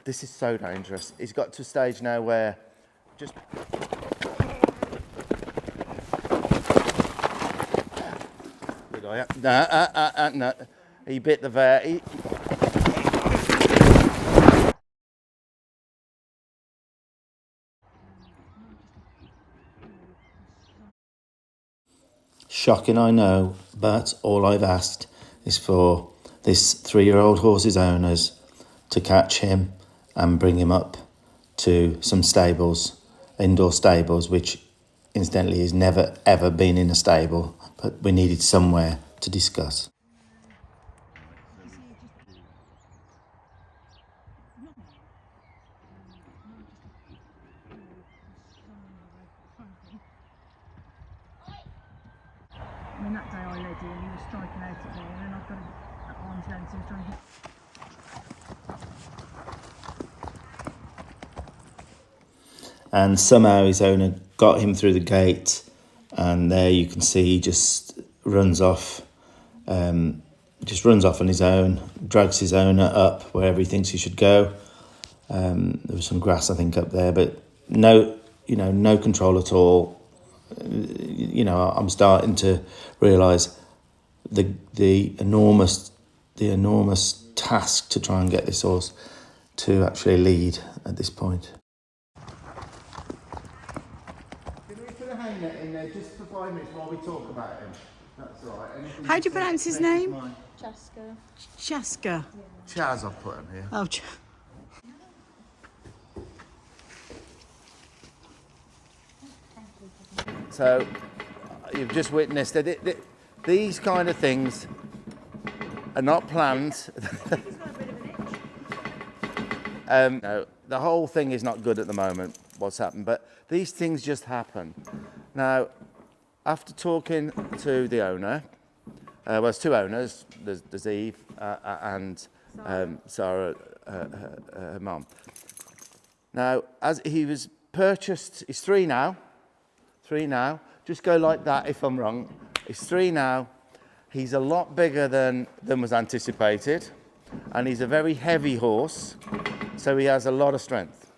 This is so dangerous. He's got to a stage now where just... No. He bit the vet. Shocking, I know, but all I've asked is for this 3-year-old horse's owners to catch him and bring him up to some stables, indoor stables, which incidentally he's never ever been in a stable, but we needed somewhere to discuss. I mean, that day I led him, he was striking out at me, and then I've got him at arm's length, he was trying to hit. And somehow his owner got him through the gate, and there you can see he just runs off on his own, drags his owner up wherever he thinks he should go. There was some grass, I think, up there, but no control at all. I'm starting to realise the enormous task to try and get this horse to actually lead at this point. Can we put a hang net in there just for 5 minutes while we talk about him? That's all right. How do you pronounce his name? Chaska. Chaska. Chaz, I've put him here. Oh, So, you've just witnessed that these kind of things are not planned. No, the whole thing is not good at the moment, what's happened, but these things just happen. Now, after talking to the owner, there's 2 owners, there's Eve and Sarah, her mum. Now, as he was purchased, he's 3 now. Just go like that if I'm wrong. He's 3 now. He's a lot bigger than was anticipated, and he's a very heavy horse, so he has a lot of strength.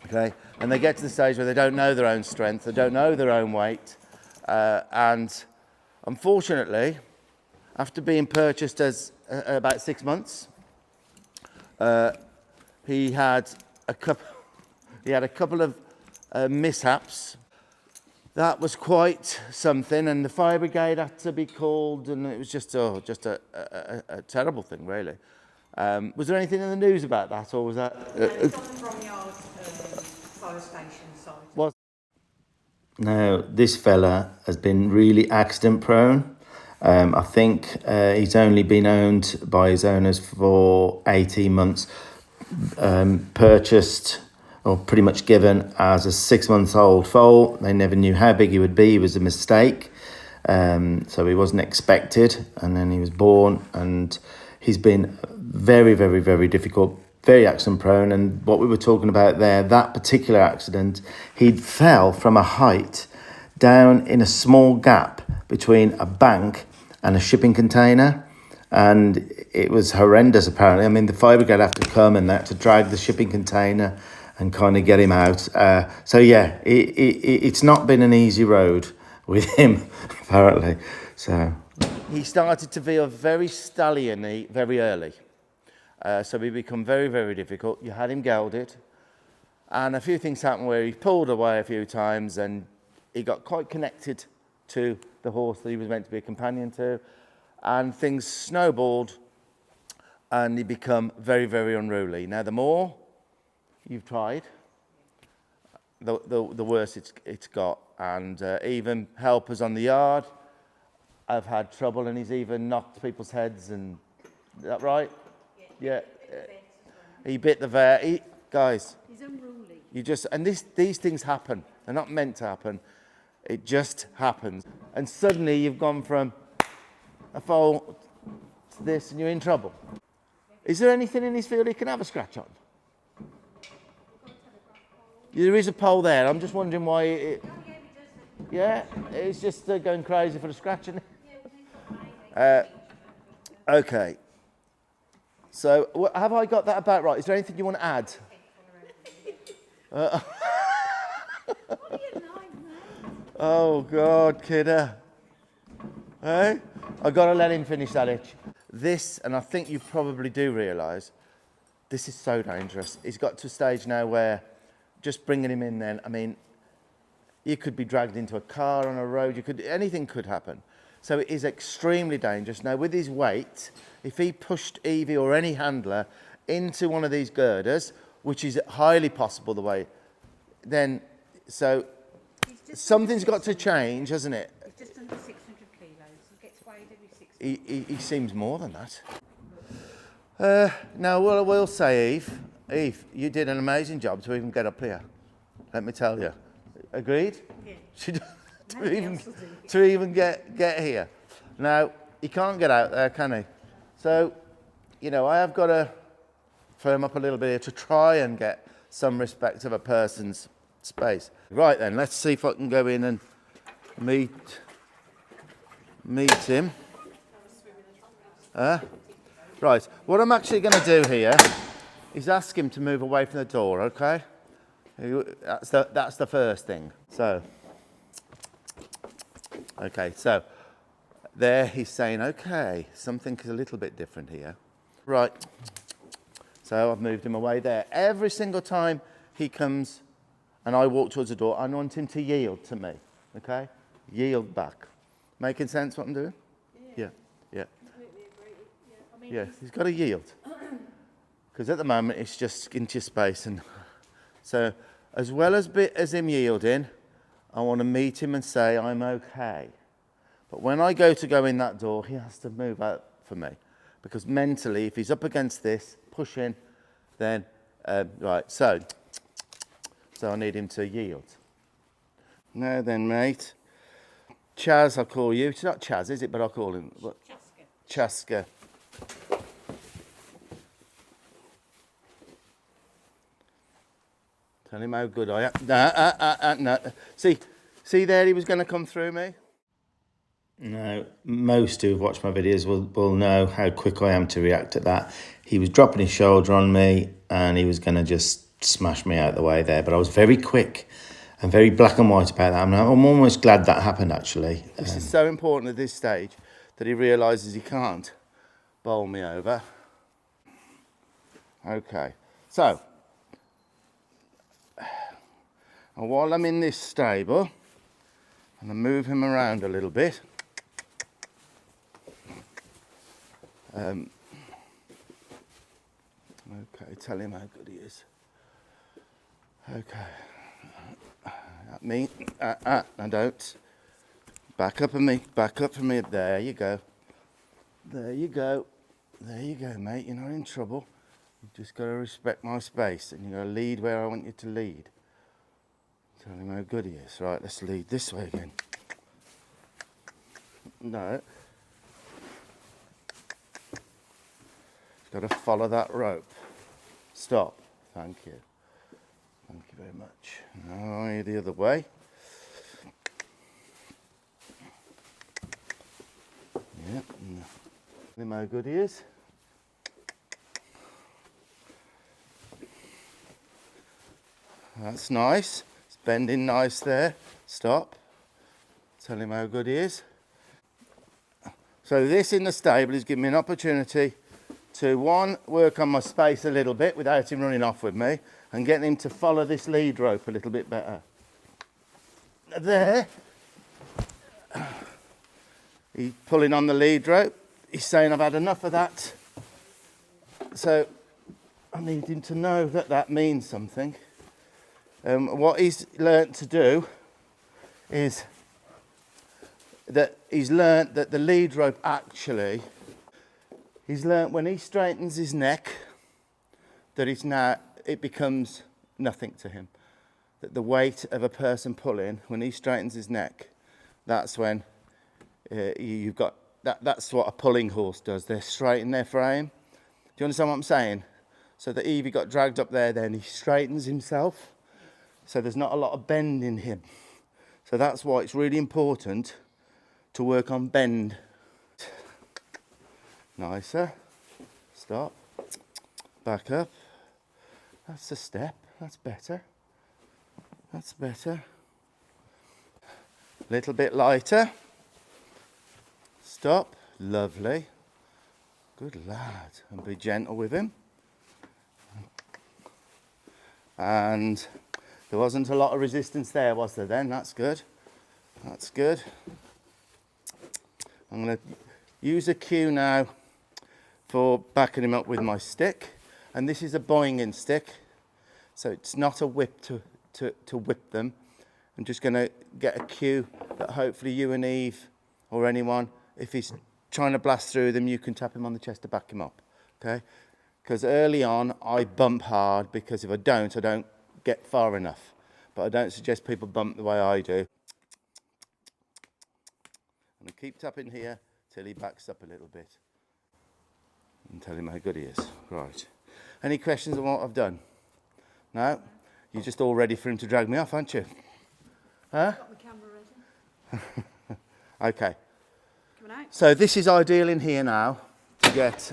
Okay, and they get to the stage where they don't know their own strength, they don't know their own weight, and unfortunately, after being purchased as about 6 months, he had a couple of mishaps. That was quite something, and the fire brigade had to be called, and it was just a terrible thing, really. Was there anything in the news about that, or was that? It's on the Bromyard fire station site. Was Now, this fella has been really accident prone. I think he's only been owned by his owners for 18 months, purchased or pretty much given as a 6-month-old foal. They never knew how big he would be. It was a mistake. So he wasn't expected, and then he was born, and he's been very, very, very difficult, very accident prone. And what we were talking about there, that particular accident, he fell from a height down in a small gap between a bank and a shipping container. And it was horrendous, apparently. I mean, the fire brigade have to come and that to drag the shipping container and kind of get him out. So yeah, it's not been an easy road with him, apparently. So he started to feel very stallion-y very early. So he become very, very difficult. You had him gelded, and a few things happened where he pulled away a few times, and he got quite connected to the horse that he was meant to be a companion to, and things snowballed, and he become very, very unruly. Now, the more you've tried, the worse it's got, and even helpers on the yard have had trouble, and he's even knocked people's heads. And is that right? Yeah. He bit the vet. Guys, he's unruly. These things happen. They're not meant to happen. It just happens, and suddenly you've gone from a foal to this, and you're in trouble. Is there anything in this field he can have a scratch on? There is a pole there. I'm just wondering why yeah, it's just going crazy for the scratching. Okay. So have I got that about right? Is there anything you want to add? Oh, God, kidder. Hey? I've got to let him finish that itch. This, and I think you probably do realise, this is so dangerous. He's got to a stage now where just bringing him in then, I mean, you could be dragged into a car on a road, anything could happen. So it is extremely dangerous. Now, with his weight, if he pushed Evie or any handler into one of these girders, which is highly possible the way, then, so something's got to change, hasn't it? He's just under 600 kilos. He gets weighed every 6 months. He seems more than that. Now, what I will say, Eve, you did an amazing job to even get up here. Let me tell you. Agreed? Yeah. To even get here. Now, he can't get out there, can he? So, you know, I have got to firm up a little bit here to try and get some respect of a person's space. Right then, let's see if I can go in and meet him. Right, what I'm actually going to do here is ask him to move away from the door, okay? That's the first thing. So, okay, so there he's saying, okay, something is a little bit different here. Right, so I've moved him away there. Every single time he comes and I walk towards the door, I want him to yield to me, okay? Yield back. Making sense what I'm doing? Yeah. Completely agree. Yeah, I mean, Yeah, he's got to yield. Because at the moment, it's just into space. And so, as well as him yielding, I want to meet him and say, I'm okay. But when I go in that door, he has to move out for me. Because mentally, if he's up against this, pushing, then, right, so I need him to yield. Now then, mate. Chaz, I'll call you. It's not Chaz, is it? But I'll call him. What? Chaska. Tell him how good I am. No. See there, he was going to come through me. No, most who've watched my videos will know how quick I am to react at that. He was dropping his shoulder on me and he was going to just smash me out of the way there. But I was very quick and very black and white about that. I'm almost glad that happened, actually. This is so important at this stage that he realises he can't bowl me over. Okay, so and while I'm in this stable, I'm going to move him around a little bit. Okay, tell him how good he is. Okay. Me. I don't. Back up for me. There you go. There you go, mate. You're not in trouble. You've just got to respect my space and you've got to lead where I want you to lead. Tell him how good he is. Right, let's lead this way again. No. Got to follow that rope. Stop. Thank you. Thank you very much. Now the other way. Yep. Tell him how good he is. That's nice. It's bending nice there. Stop. Tell him how good he is. So this in the stable is giving me an opportunity to, one, work on my space a little bit without him running off with me and getting him to follow this lead rope a little bit better. There. He's pulling on the lead rope. He's saying, I've had enough of that. So I need him to know that that means something. What he's learnt to do is that he's learnt that the lead rope actually, he's learnt when he straightens his neck that it becomes nothing to him. That the weight of a person pulling, when he straightens his neck, that's when you've got, that's what a pulling horse does. They straighten their frame. Do you understand what I'm saying? So that Evie got dragged up there, then he straightens himself. So there's not a lot of bend in him. So that's why it's really important to work on bend. Nicer. Stop. Back up. That's a step. That's better. That's better. Little bit lighter. Stop. Lovely. Good lad. And be gentle with him. And there wasn't a lot of resistance there, was there then? That's good. That's good. I'm going to use a cue now for backing him up with my stick. And this is a boinging stick. So it's not a whip to whip them. I'm just going to get a cue that hopefully you and Eve or anyone, if he's trying to blast through them, you can tap him on the chest to back him up, okay? Because early on, I bump hard, because if I don't get far enough. But I don't suggest people bump the way I do. I'm going to keep tapping here till he backs up a little bit. And tell him how good he is. Right. Any questions on what I've done? No? You're just all ready for him to drag me off, aren't you? Huh? Got the camera ready. Okay. Coming out. So this is ideal in here now to get,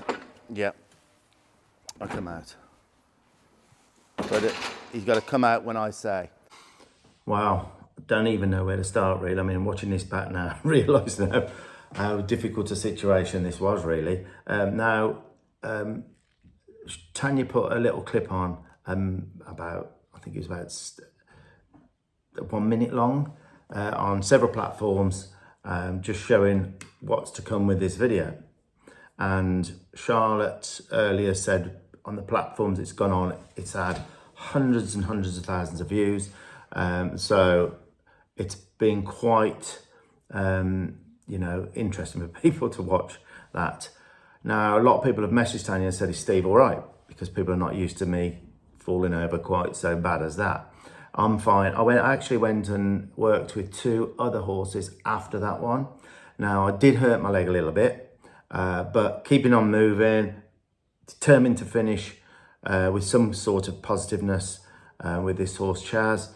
yeah, I'll come out. But he's got to come out when I say. Wow, don't even know where to start really. I mean, watching this back now, I realise now how difficult a situation this was really. Tanya put a little clip on about, I think it was about 1 minute long on several platforms, just showing what's to come with this video. And Charlotte earlier said on the platforms it's gone on, it's had hundreds and hundreds of thousands of views. So it's been quite, interesting for people to watch that. Now, a lot of people have messaged Tanya and said, is Steve all right? Because people are not used to me falling over quite so bad as that. I'm fine. I actually went and worked with 2 other horses after that one. Now, I did hurt my leg a little bit, but keeping on moving, determined to finish with some sort of positiveness with this horse, Chaz.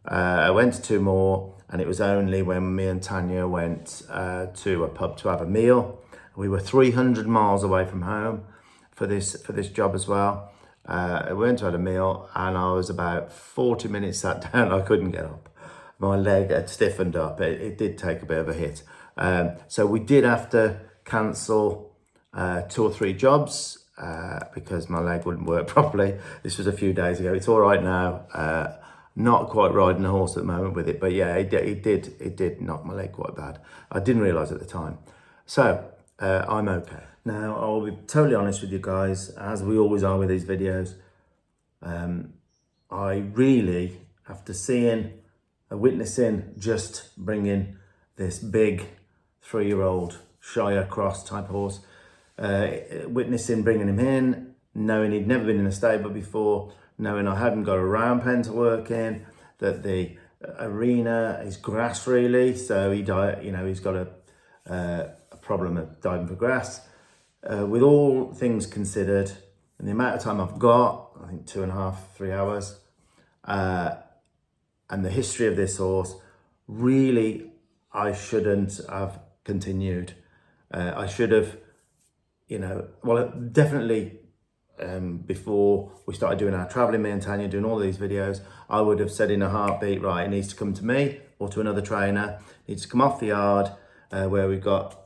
I went to 2 more, and it was only when me and Tanya went to a pub to have a meal. We were 300 miles away from home for this job as well. I went to have a meal, and I was about 40 minutes sat down. I couldn't get up. My leg had stiffened up. It did take a bit of a hit. So we did have to cancel 2 or 3 jobs because my leg wouldn't work properly. This was a few days ago. It's all right now. Not quite riding a horse at the moment with it, but yeah, it did knock my leg quite bad. I didn't realise at the time. So I'm okay. Now, I'll be totally honest with you guys, as we always are with these videos. I really, after witnessing just bringing this big 3-year-old Shire Cross type horse, witnessing bringing him in, knowing he'd never been in a stable before, knowing I hadn't got a round pen to work in, that the arena is grass really, so he's got a problem of diving for grass. With all things considered, and the amount of time I've got, I think 2.5, 3 hours, and the history of this horse, really, I shouldn't have continued. I should have, definitely before we started doing our traveling, me and Tanya doing all these videos, I would have said in a heartbeat, right, it needs to come to me or to another trainer. It needs to come off the yard where we've got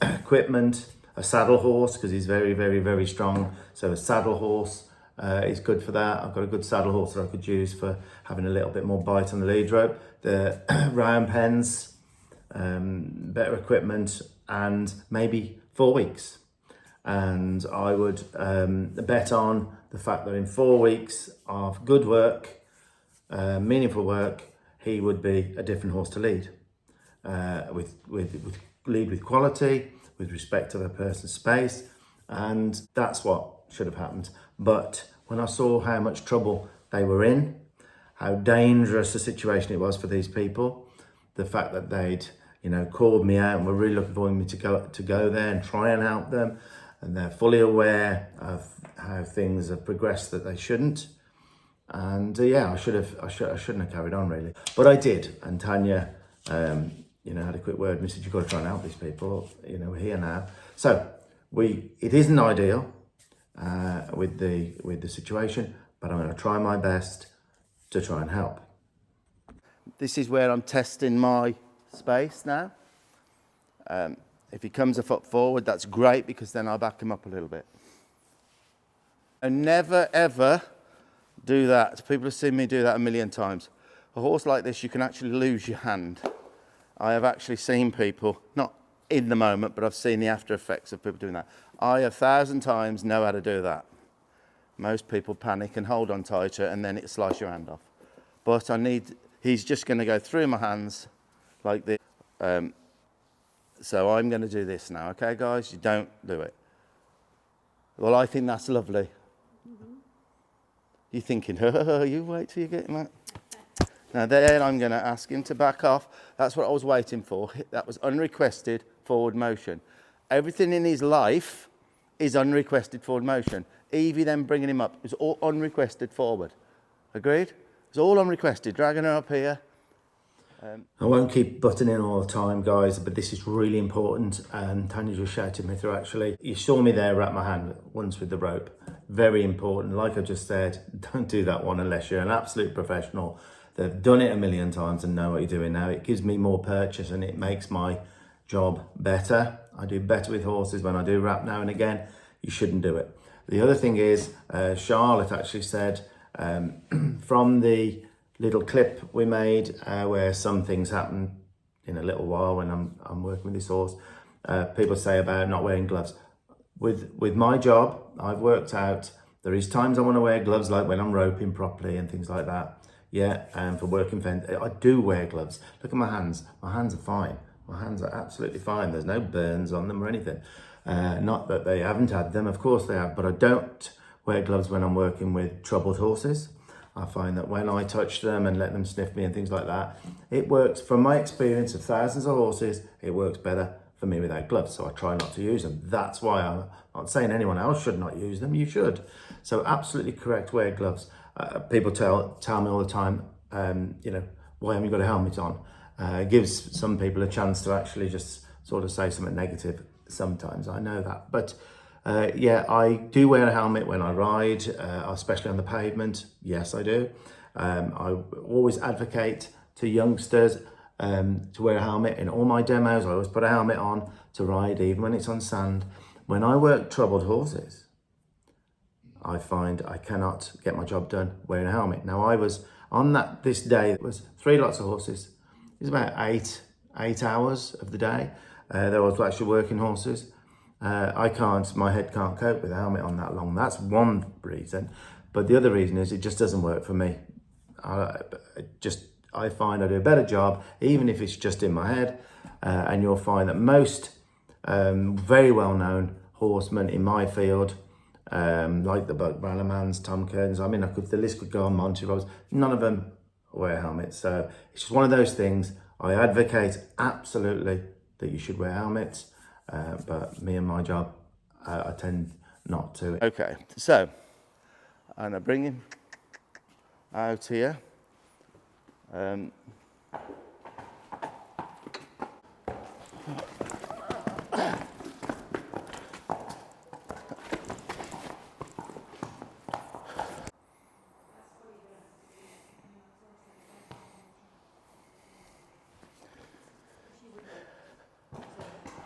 equipment, a saddle horse, because he's very, very, very strong. So a saddle horse is good for that. I've got a good saddle horse that I could use for having a little bit more bite on the lead rope. The round pens, better equipment, and maybe 4 weeks. And I would bet on the fact that in 4 weeks of good work, meaningful work, he would be a different horse to lead. Lead with quality, with respect to the person's space, and that's what should have happened. But when I saw how much trouble they were in, how dangerous a situation it was for these people, the fact that they'd called me out and were really looking for me to go there and try and help them, and they're fully aware of how things have progressed that they shouldn't. And I shouldn't have carried on really, but I did. And Tanya, had a quick word and said, you've got to try and help these people. We're here now. So it isn't ideal. with the situation, but I'm going to try my best to try and help. This is where I'm testing my space now. If he comes a foot forward, that's great, because then I'll back him up a little bit. And never, ever do that. People have seen me do that a million times. A horse like this, you can actually lose your hand. I have actually seen people, not in the moment, but I've seen the after effects of people doing that. I 1,000 times know how to do that. Most people panic and hold on tighter, and then it slices your hand off. But he's just going to go through my hands like this. So I'm going to do this now, okay, guys? You don't do it. Well, I think that's lovely. You're thinking, oh, you wait till you get him out. Now then I'm going to ask him to back off. That's what I was waiting for. That was unrequested forward motion. Everything in his life is unrequested forward motion. Evie then bringing him up was all unrequested forward. Agreed? It's all unrequested. Dragging her up here. I won't keep butting in all the time, guys, but this is really important. Tanya just shouted me through, actually. You saw me there wrap my hand once with the rope. Very important. Like I just said, don't do that one unless you're an absolute professional. They've done it a million times and know what you're doing now. It gives me more purchase and it makes my job better. I do better with horses when I do wrap now and again. You shouldn't do it. The other thing is, Charlotte actually said, from the little clip we made where some things happen in a little while when I'm working with this horse, people say about not wearing gloves. With my job, I've worked out there is times I want to wear gloves, like when I'm roping properly and things like that. Yeah, and for working fence, I do wear gloves. Look at my hands. My hands are fine. My hands are absolutely fine. There's no burns on them or anything. Not that they haven't had them, of course they have, but I don't wear gloves when I'm working with troubled horses. I find that when I touch them and let them sniff me and things like that, it works. From my experience of thousands of horses, it works better for me without gloves, so I try not to use them. That's why I'm not saying anyone else should not use them. You should. So absolutely correct, wear gloves. People tell me all the time, why haven't you got a helmet on? It gives some people a chance to actually just sort of say something negative sometimes. I know that, but yeah, I do wear a helmet when I ride, especially on the pavement. Yes, I do. I always advocate to youngsters to wear a helmet in all my demos. I always put a helmet on to ride, even when it's on sand. When I work troubled horses, I find I cannot get my job done wearing a helmet. Now, I was on this day, it was 3 lots of horses. It was about eight hours of the day. There was actually working horses. My head can't cope with a helmet on that long. That's one reason. But the other reason is it just doesn't work for me. I find I do a better job, even if it's just in my head. And you'll find that most very well-known horsemen in my field, like the Buck Bannermans, Tom Kearns, the list could go on, Monty Rose, none of them wear helmets. So it's just one of those things. I advocate absolutely that you should wear helmets, but me and my job, I tend not to. Okay, so I'm going to bring him out here.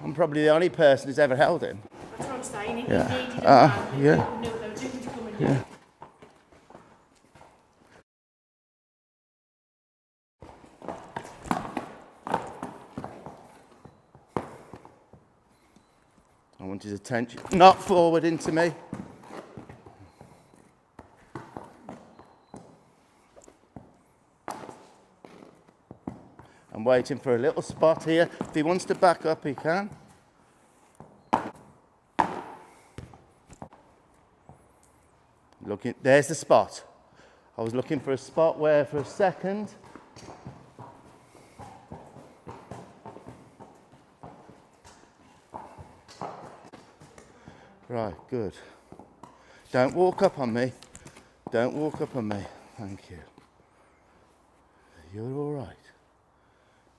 I'm probably the only person who's ever held him. That's what I'm saying. Yeah. He needed a Yeah. man. Knew what they were doing to come and do. Yeah. I want his attention, not forward into me. I'm waiting for a little spot here. If he wants to back up, he can. There's the spot. I was looking for a spot where for a second. Right, good. Don't walk up on me. Don't walk up on me. Thank you. You're all right.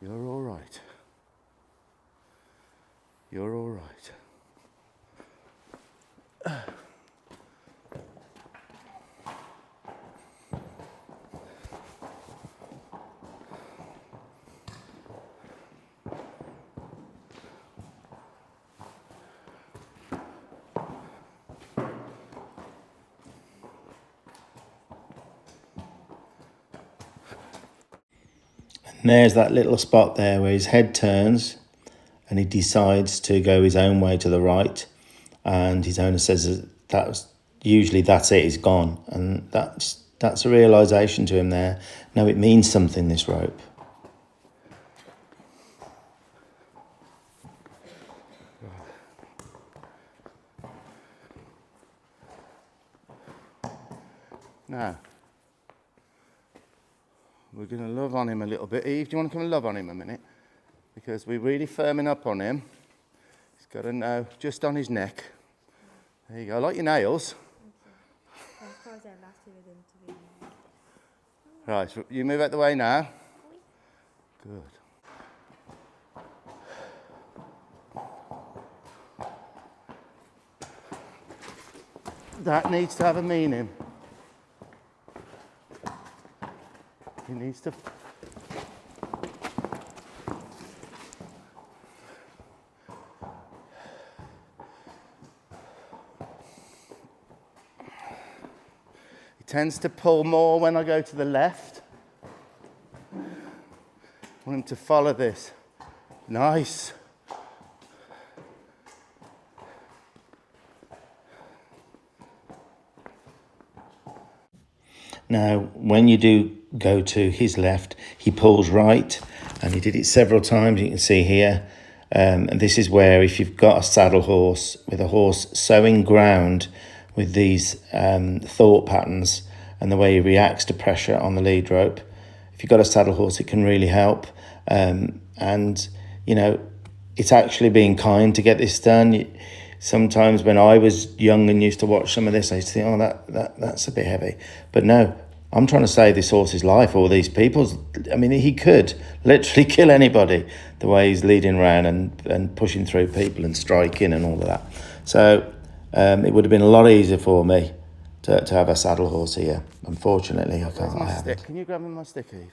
You're all right. You're all right. And there's that little spot there where his head turns and he decides to go his own way to the right, and his owner says that's it, he's gone. And that's a realisation to him there. No, it means something, this rope. Now, we're going to love on him a little bit. Eve, do you want to come and love on him a minute? Because we're really firming up on him. He's got to know, just on his neck. There you go. I like your nails. Right, so you move out the way now. Good. That needs to have a meaning. He needs to... He tends to pull more when I go to the left. I want him to follow this. Nice. Now, when you do go to his left, he pulls right, and he did it several times, you can see here. And this is where, if you've got a saddle horse with a horse so inground with these thought patterns and the way he reacts to pressure on the lead rope, if you've got a saddle horse, it can really help. And, you know, it's actually being kind to get this done. Sometimes when I was young and used to watch some of this, I used to think, oh, that's a bit heavy. But no, I'm trying to save this horse's life, or these people's. I mean, he could literally kill anybody the way he's leading around and pushing through people and striking and all of that. So it would have been a lot easier for me to have a saddle horse here. Unfortunately, I can't. My stick. Can you grab me my stick, Eve?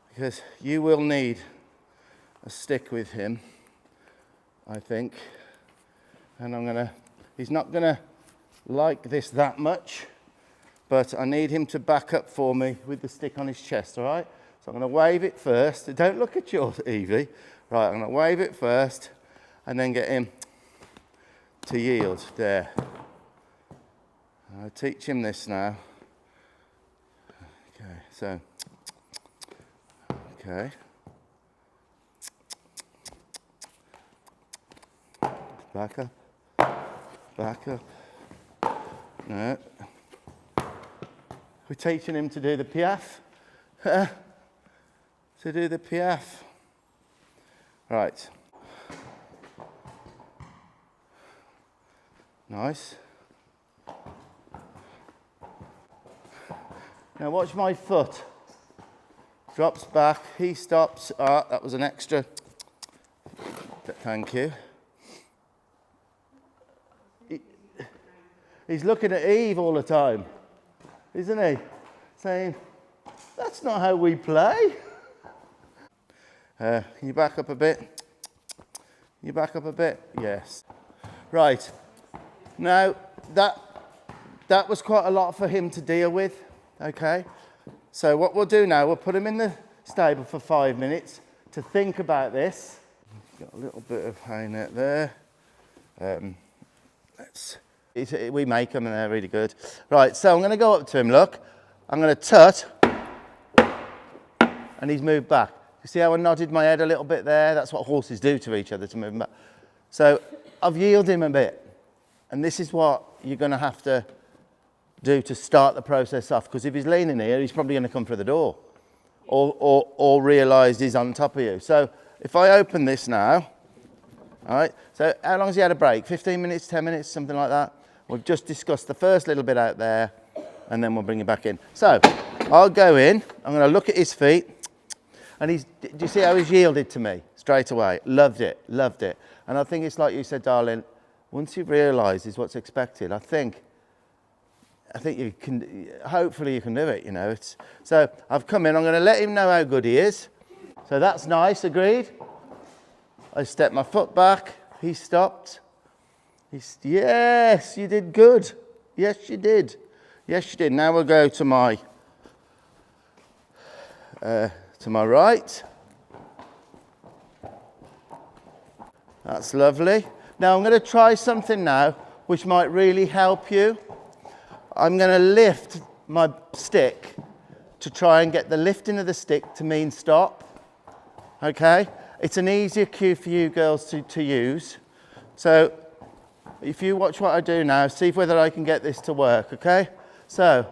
Because you will need a stick with him, I think. And he's not gonna like this that much, but I need him to back up for me with the stick on his chest, all right? So I'm gonna wave it first. Don't look at yours, Evie. Right, I'm gonna wave it first and then get him to yield, there. I'll teach him this now. Okay, so, okay. Back up. Back up. No. We're teaching him to do the piaffe. To do the piaffe. Right. Nice. Now watch my foot. Drops back, he stops. Ah, that was an extra. Thank you. He's looking at Eve all the time, isn't he? Saying, that's not how we play. Can you back up a bit? Can you back up a bit? Yes. Right. Now, that was quite a lot for him to deal with, okay? So what we'll do now, we'll put him in the stable for 5 minutes to think about this. Got a little bit of hay net there. We make them and they're really good. Right, so I'm going to go up to him, look. I'm going to tut, and he's moved back. You see how I nodded my head a little bit there? That's what horses do to each other, to move them back. So I've yielded him a bit. And this is what you're going to have to do to start the process off. Because if he's leaning here, he's probably going to come through the door. Or realise he's on top of you. So if I open this now, all right, so how long has he had a break? 15 minutes, 10 minutes, something like that? We've just discussed the first little bit out there, and then we'll bring him back in. So I'll go in, I'm going to look at his feet, and do you see how he's yielded to me straight away? Loved it, loved it. And I think it's like you said, darling, once you realise is what's expected, I think you can, hopefully you can do it, you know. So I've come in, I'm going to let him know how good he is. So that's nice, agreed? I stepped my foot back, he stopped. Yes, you did good. Yes, you did. Yes, you did. Now we'll go to my to my right. That's lovely. Now I'm going to try something now which might really help you. I'm going to lift my stick to try and get the lifting of the stick to mean stop. Okay? It's an easier cue for you girls to use. So if you watch what I do now, see whether I can get this to work, okay? So,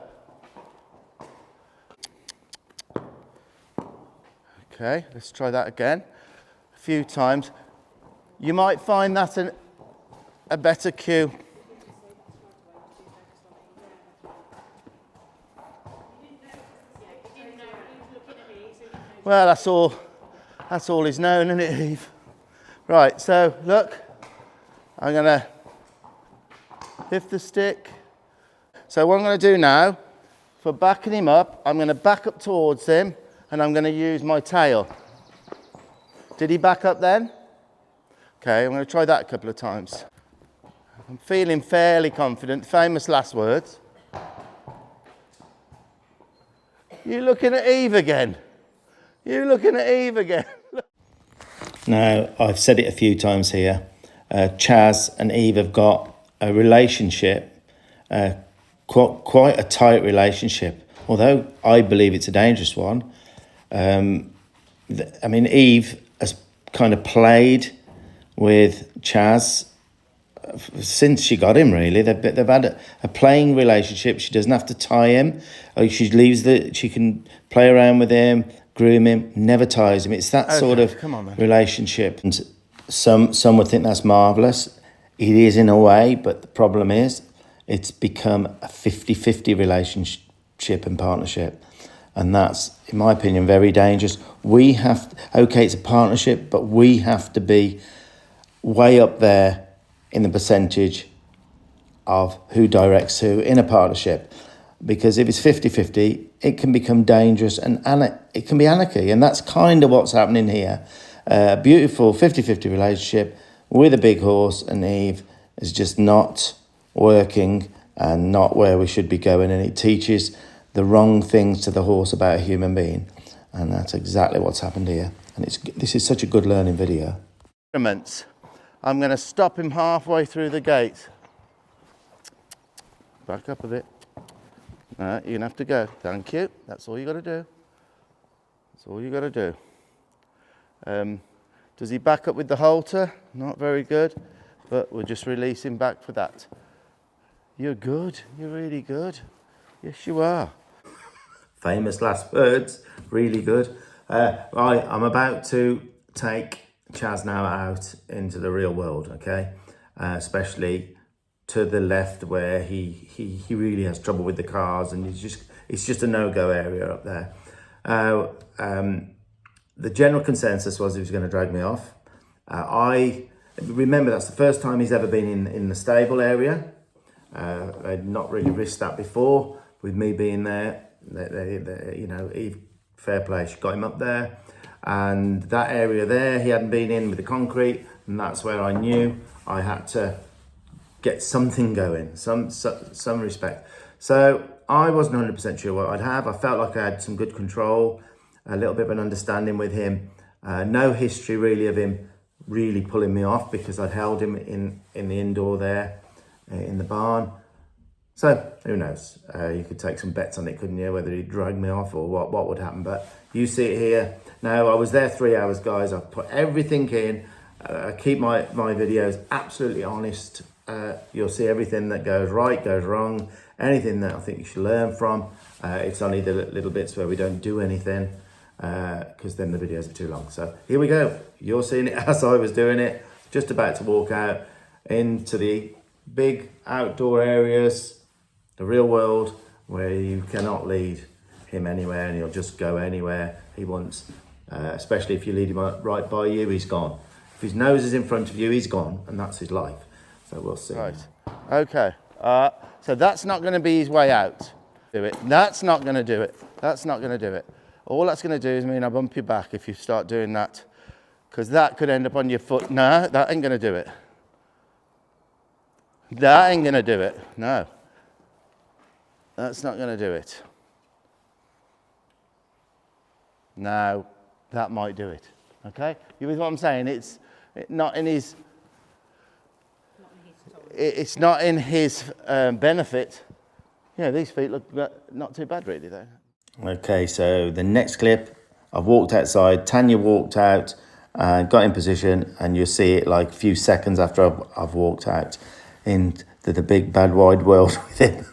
okay, let's try that again. A few times. You might find that a better cue. Well, that's all is known, isn't it, Eve? Right, so look, I'm gonna lift the stick. So what I'm gonna do now, for backing him up, I'm gonna back up towards him and I'm gonna use my tail. Did he back up then? Okay, I'm gonna try that a couple of times. I'm feeling fairly confident, famous last words. You looking at Eve again? You looking at Eve again? Now, I've said it a few times here. Chaz and Eve have got a relationship, quite a tight relationship. Although I believe it's a dangerous one. I mean, Eve has kind of played with Chaz since she got him, really. They've had a playing relationship. She doesn't have to tie him. She can play around with him, groom him, never ties him. It's that sort of relationship. And some would think that's marvellous. It is in a way, but the problem is it's become a 50-50 relationship and partnership. And that's, in my opinion, very dangerous. It's a partnership, but we have to be way up there in the percentage of who directs who in a partnership. Because if it's 50-50, it can become dangerous and it can be anarchy. And that's kind of what's happening here. A beautiful 50-50 relationship with a big horse, and Eve is just not working and not where we should be going. And it teaches the wrong things to the horse about a human being. And that's exactly what's happened here. And this is such a good learning video. I'm going to stop him halfway through the gate. Back up a bit. No, you're going to have to go. Thank you. That's all you got to do. That's all you got to do. Does he back up with the halter? Not very good, but we'll just release him back for that. You're good. You're really good. Yes, you are. Famous last words. Really good. Right, I'm about to take Chaz now out into the real world, okay? Especially to the left where he really has trouble with the cars, and it's just a no-go area up there. The general consensus was he was going to drag me off. I remember that's the first time he's ever been in the stable area. I'd not really risked that before with me being there. Eve, fair play, she got him up there. And that area there, he hadn't been in with the concrete, and that's where I knew I had to get something going, some respect. So I wasn't 100% sure what I'd have. I felt like I had some good control, a little bit of an understanding with him. No history really of him really pulling me off, because I'd held him in the indoor there, in the barn. So who knows? You could take some bets on it, couldn't you? Whether he'd drag me off or what would happen. But you see it here. Now, I was there 3 hours, guys. I've put everything in. I keep my videos absolutely honest. You'll see everything that goes right, goes wrong, anything that I think you should learn from. It's only the little bits where we don't do anything, because then the videos are too long. So here we go. You're seeing it as I was doing it. Just about to walk out into the big outdoor areas, the real world, where you cannot lead him anywhere and he'll just go anywhere he wants. Especially if you lead him right by you, he's gone. If his nose is in front of you, he's gone, and that's his life. So we'll see. Right. Okay. So that's not going to be his way out. Do it. That's not going to do it. That's not going to do it. All that's going to do is mean I bump you back if you start doing that, because that could end up on your foot. No, that ain't going to do it. That ain't going to do it. No. That's not going to do it. Now, that might do it. Okay? You with what I'm saying? It's not in his. It's not in his benefit. Yeah, these feet look not too bad, really, though. Okay, so the next clip, I've walked outside. Tanya walked out and got in position, and you'll see it like a few seconds after I've walked out into the big bad wide world with him.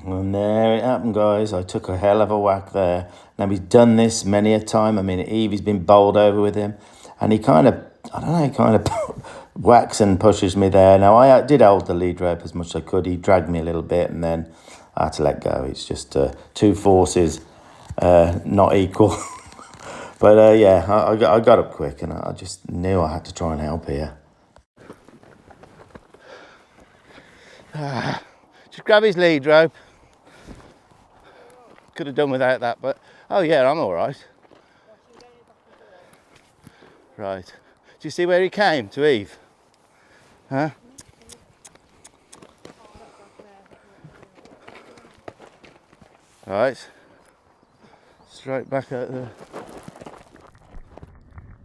And there it happened, guys. I took a hell of a whack there. Now, he's done this many a time. I mean, Evie's been bowled over with him. And he kind of, I don't know, he kind of whacks and pushes me there. Now, I did hold the lead rope as much as I could. He dragged me a little bit, and then I had to let go. It's just two forces not equal. But, yeah, I got up quick, and I just knew I had to try and help here. Just grab his lead rope. Could have done without that, but oh yeah, I'm all right. Right. Do you see where he came to Eve? Huh? Right. Straight back out there.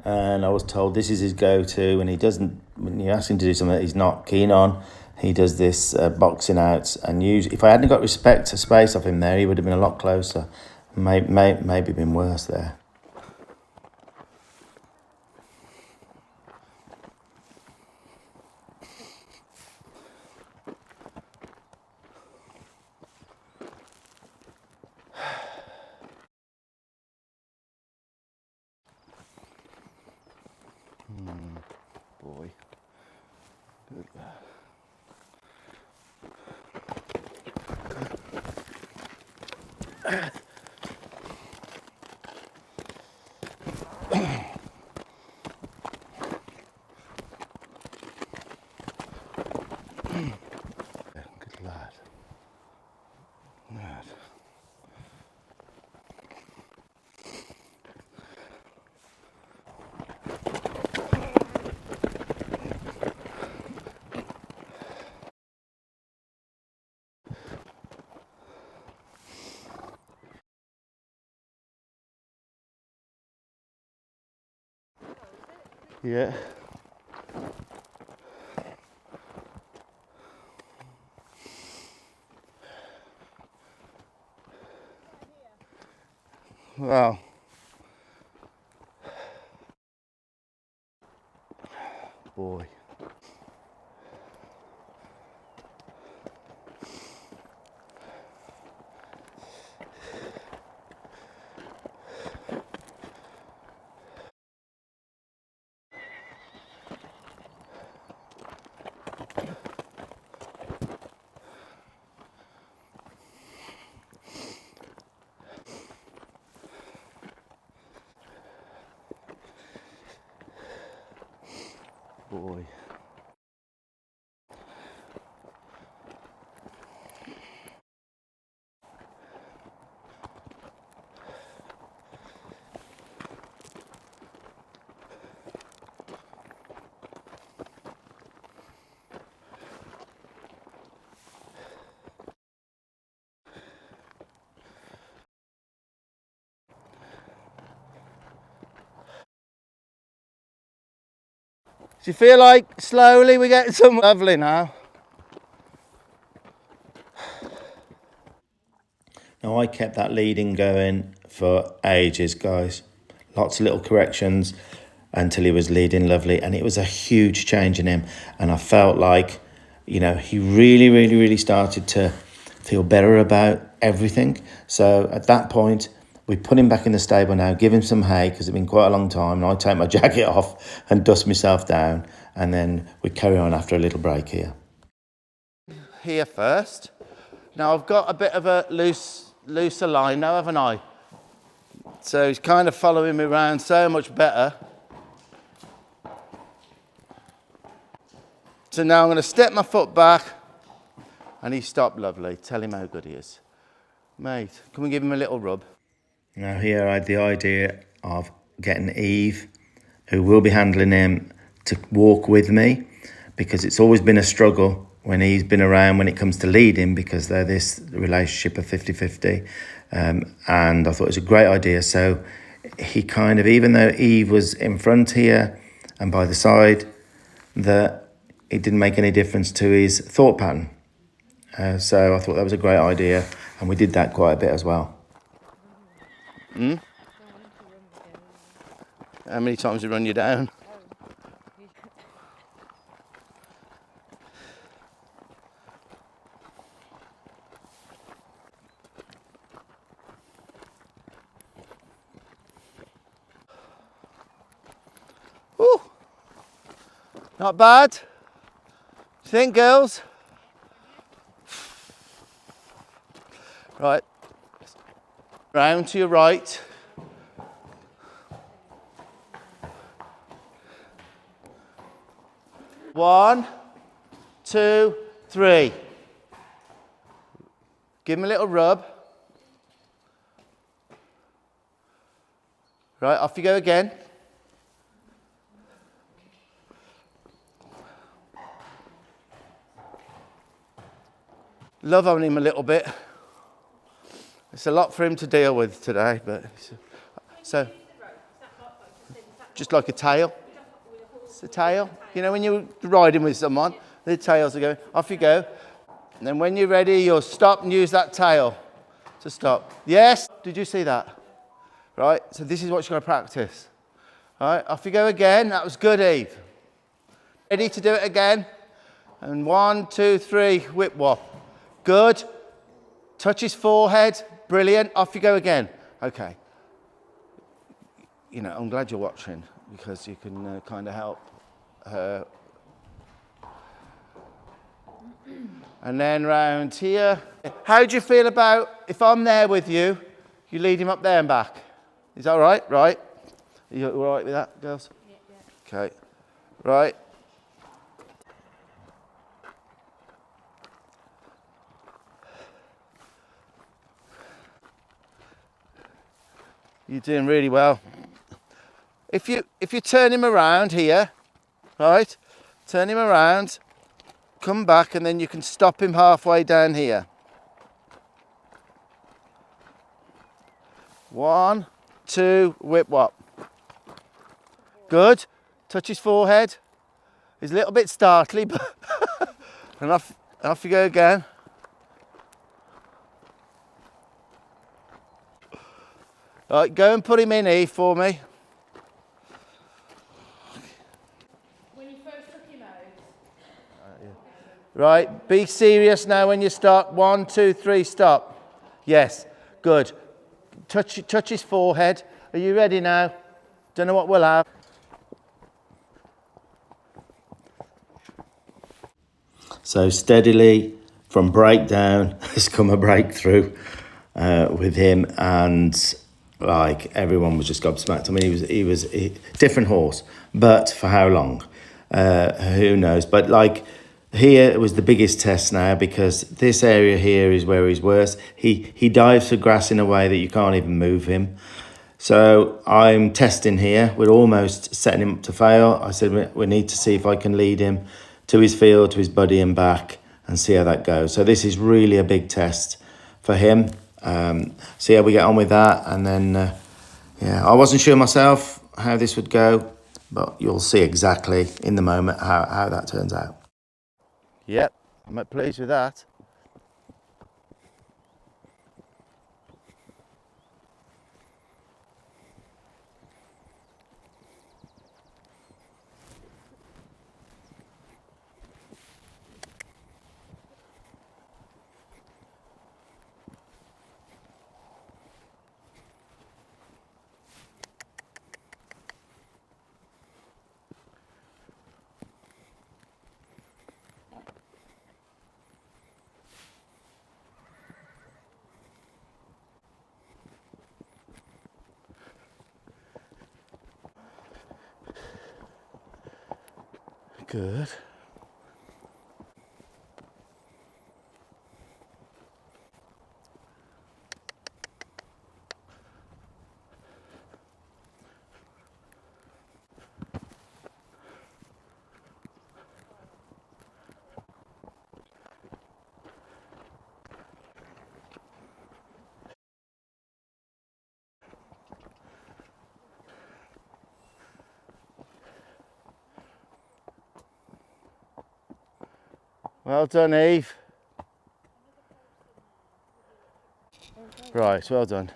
And I was told this is his go-to, and he doesn't, when you ask him to do something that he's not keen on, he does this boxing out. And usually, if I hadn't got respect to space off him there, he would have been a lot closer. Maybe been worse there. Boy. Good lad. Good lad. Lad. Yeah. Well. Boy. Boy. Do you feel like slowly we're getting some lovely now? Now, I kept that leading going for ages, guys. Lots of little corrections until he was leading lovely. And it was a huge change in him. And I felt like, you know, he really started to feel better about everything. So at that point, we put him back in the stable now, give him some hay because it's been quite a long time. And I take my jacket off and dust myself down, and then we carry on after a little break here. Here first. Now I've got a bit of a looser line now, haven't I? So he's kind of following me around so much better. So now I'm going to step my foot back, and he stopped. Lovely. Tell him how good he is. Mate, can we give him a little rub? Now here I had the idea of getting Eve, who will be handling him, to walk with me, because it's always been a struggle when he's been around when it comes to leading, because they're this relationship of 50-50. And I thought it was a great idea. So he kind of, even though Eve was in front here and by the side, that it didn't make any difference to his thought pattern. So I thought that was a great idea, and we did that quite a bit as well. How many times did he run you down? Woo. Not bad. You think, girls? Right. Round to your right. One, two, three. Give him a little rub. Right, off you go again. Love on him a little bit. It's a lot for him to deal with today, but so just like a tail. It's a tail. You know, when you're riding with someone, the tails are going, off you go. And then when you're ready, you'll stop and use that tail to stop. Yes? Did you see that? Right, so this is what you're going to practice. All right, off you go again. That was good, Eve. Ready to do it again? And 1, 2, 3, whip whop. Good. Touch his forehead. Brilliant. Off you go again. Okay. You know, I'm glad you're watching, because you can kind of help her. And then round here. How do you feel about if I'm there with you, you lead him up there and back? Is that all right? Right? Are you all right with that, girls? Yeah. Okay. Right. You're doing really well. If you turn him around here, right? Turn him around, come back, and then you can stop him halfway down here. 1, 2, whip whop. Good. Touch his forehead. He's a little bit startly, but and off you go again. Right, go and put him in here for me. When you first took him out. Right, be serious now when you start. 1, 2, 3, stop. Yes, good. Touch his forehead. Are you ready now? Don't know what we'll have. So steadily, from breakdown, has come a breakthrough with him, and like everyone was just gobsmacked. I mean, he was a different horse, but for how long? Who knows? But like here was the biggest test now, because this area here is where he's worse. He dives for grass in a way that you can't even move him. So I'm testing here. We're almost setting him up to fail. I said we need to see if I can lead him to his field, to his buddy and back, and see how that goes. So this is really a big test for him. See how we get on with that. And then, yeah, I wasn't sure myself how this would go, but you'll see exactly in the moment how that turns out. Yep, I'm pleased with that. good. Well done, Eve. Right, well done.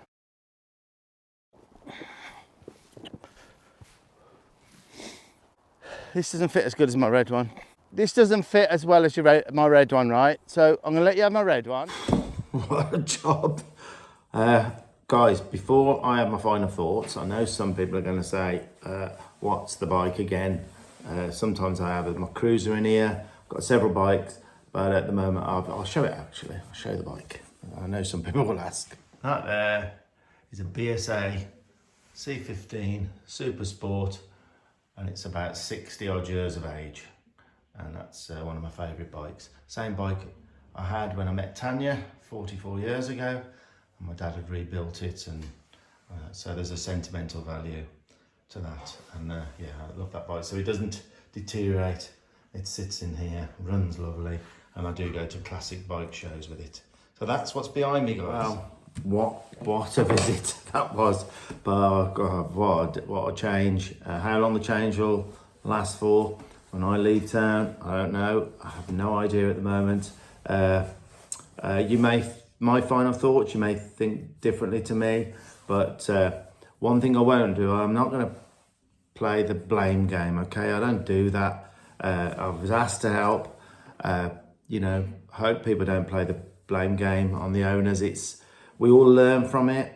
This doesn't fit as good as my red one. This doesn't fit as well as my red one, right? So I'm gonna let you have my red one. What a job. Guys, before I have my final thoughts, I know some people are going to say, what's the bike again? Sometimes I have my cruiser in here. I've got several bikes, but at the moment, I'll show it actually. I'll show the bike. I know some people will ask. That there is a BSA C15 Super Sport, and it's about 60 odd years of age. And that's one of my favourite bikes. Same bike I had when I met Tanya 44 years ago, and my dad had rebuilt it, and so there's a sentimental value to that. And yeah, I love that bike. So it doesn't deteriorate. It sits in here, runs lovely, and I do go to classic bike shows with it. So that's what's behind me, guys. Wow, what a visit that was. But oh God, what a change. How long the change will last for when I leave town, I don't know. I have no idea at the moment. My final thoughts, you may think differently to me, but one thing I won't do, I'm not going to play the blame game, okay? I don't do that. I was asked to help. You know, hope people don't play the blame game on the owners. We all learn from it.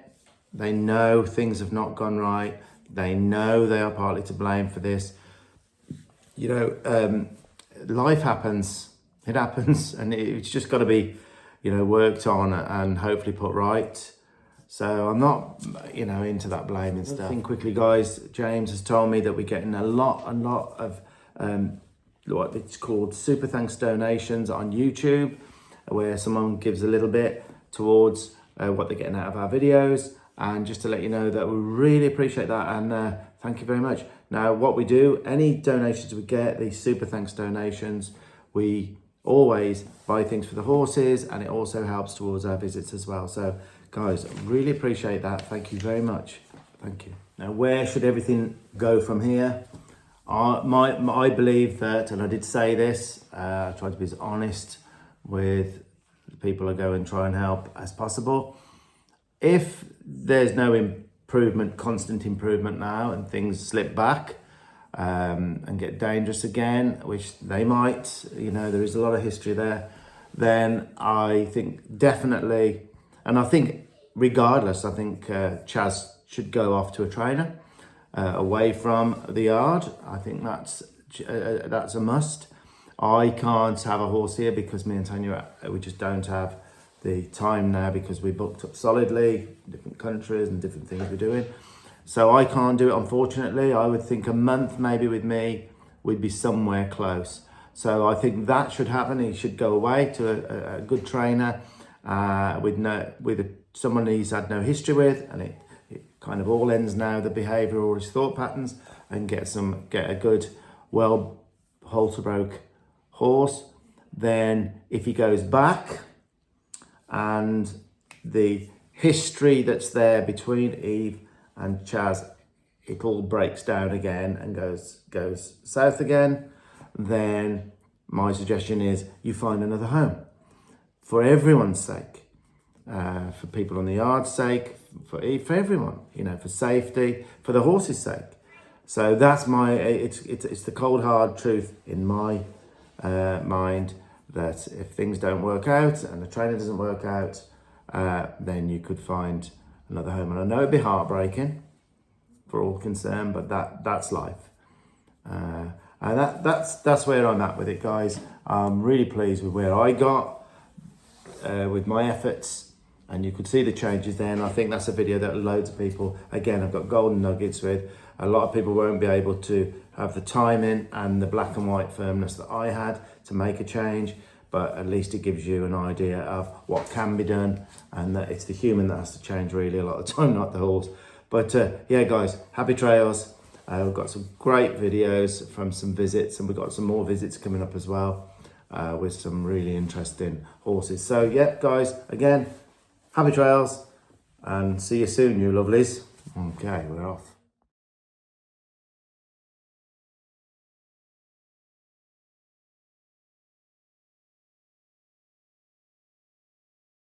They know things have not gone right. They know they are partly to blame for this. You know, life happens. It happens, and it's just got to be, you know, worked on and hopefully put right. So I'm not, you know, into that blaming stuff. I think quickly, guys, James has told me that we're getting a lot of what it's called super thanks donations on YouTube, where someone gives a little bit towards what they're getting out of our videos. And just to let you know that we really appreciate that, and thank you very much. Now, what we do, any donations we get, these super thanks donations, we always buy things for the horses, and it also helps towards our visits as well. So guys, really appreciate that. Thank you very much. Thank you. Now, where should everything go from here? I believe that, and I did say this, I try to be as honest with the people I go and try and help as possible. If there's no improvement, constant improvement now, and things slip back and get dangerous again, which they might, you know, there is a lot of history there, then I think definitely, and I think regardless, I think Chaz should go off to a trainer away from the yard. I think that's a must. I can't have a horse here because me and Tanya, we just don't have the time now because we booked up solidly, different countries and different things we're doing. So I can't do it, unfortunately. I would think a month maybe with me, we'd be somewhere close. So I think that should happen. He should go away to a good trainer with someone he's had no history with, and it kind of all ends now, the behaviour or his thought patterns, and get a good, well, halter broke horse. Then if he goes back, and the history that's there between Eve and Chaz, it all breaks down again and goes south again, then my suggestion is you find another home for everyone's sake, for people on the yard's sake, for everyone, you know, for safety, for the horse's sake. So that's it's the cold hard truth in my mind, that if things don't work out and the trainer doesn't work out, then you could find another home. And I know it'd be heartbreaking for all concerned, but that's life. And that's where I'm at with it, guys. I'm really pleased with where I got with my efforts, and you could see the changes there. And I think that's a video that loads of people, again, I've got golden nuggets with. A lot of people won't be able to have the timing and the black and white firmness that I had to make a change, but at least it gives you an idea of what can be done, and that it's the human that has to change really a lot of the time, not the horse. But yeah, guys, happy trails. We've got some great videos from some visits, and we've got some more visits coming up as well with some really interesting horses. So yeah, guys, again, happy trails, and see you soon, you lovelies. Okay, we're off.